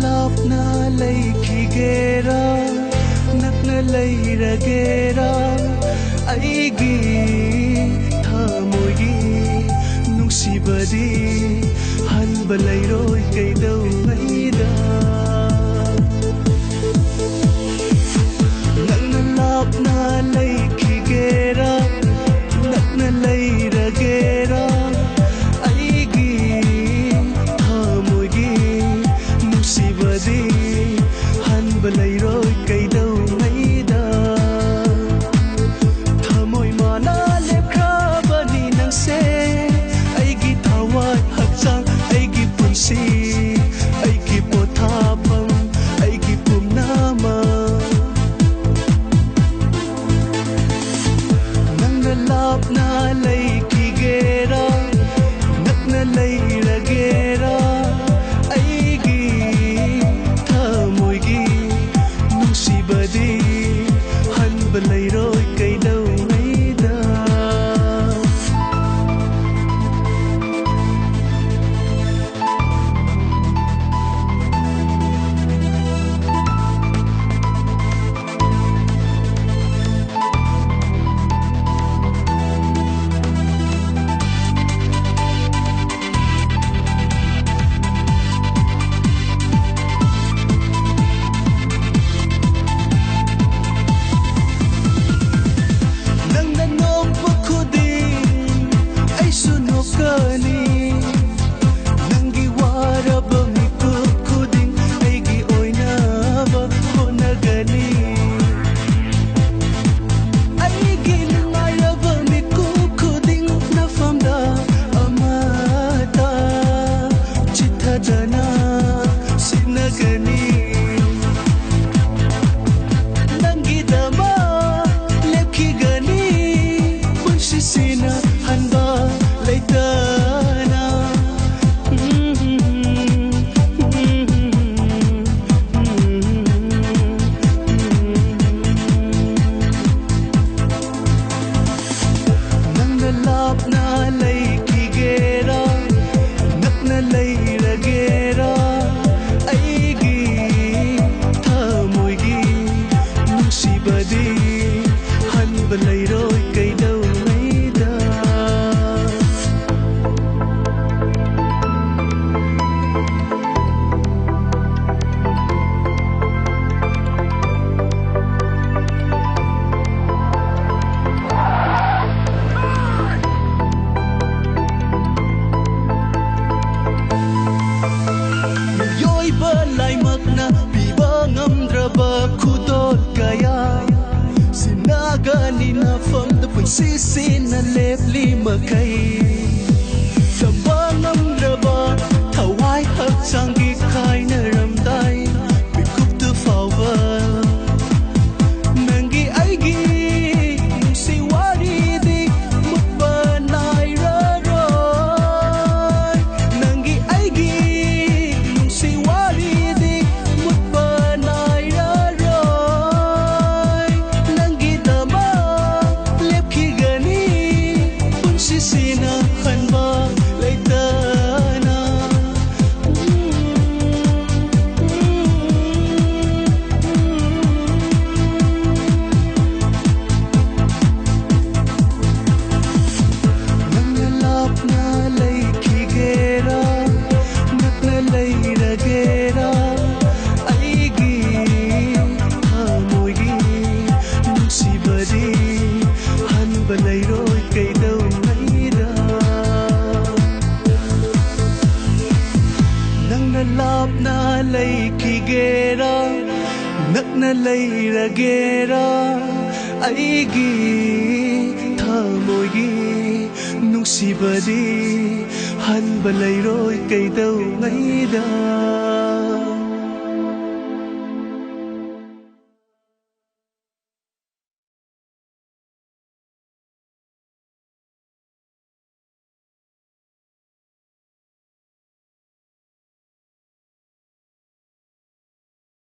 लापना लेखिगेरा नक्ना लेरगेरा अइगी थामोगी नुंसिबदी हनबा लेरोय कैदौङैदा नक्ना लापना लेखिगेरा नक्ना लेरगेरा अइगी थामोगी नुंसिबदी हनबा लेरोय कैदौङैदा थामोय माना लेख्राबनी नंसे अइगी थावाय हक्चांग अइगी पुंसि अइगी पोथाफम अइगी पुमनामा नंगना लापना लेखिगेरा नक्ना लेरगेरा अइगी थामोयगी नुंसिबदी हनबा लेरोय कैदौङैदा नंगना नोक्पा खुदिं अइसु नोक्कनी नंगी वारबा मिकुप खुदिं अइगी ओइनाबा होनगनी अइगी नुंगाइरबा मिकुप खुदिं नफमदा अमाता चित्थदना सिनगनी नंगीदमा लेखिगनी पुंसिसिना हनबा लेतना नंगना लापना लेखिगेरा नक्ना लेरगेरा अइगी थामोयगी नुंसिबदी हनबा लेरोय कैदौङैदा योइबा लाइमकना पिबा ngamdraba khudol kaya sinagani na famda punsisina lepli makai tamba ngamdraba thawai hakchangi khaina ramdai pikup tu fawa nangi aigi nungsi waridi mutba nairaroy nangi aigi nungsi waridi mutba nairaroy nangi dama lepkhigani punsisina hanba leitana nangna lapna lekhigera nakna leiragera aigi थामोयगी नुंसिबदी हनबा लेरोय कैदौङैदा नंगना लापना लेखिगेरा नक्ना लेरगेरा अइगी थामोयगी नुंसिबदी हनबा लेरोय कैदौङैदा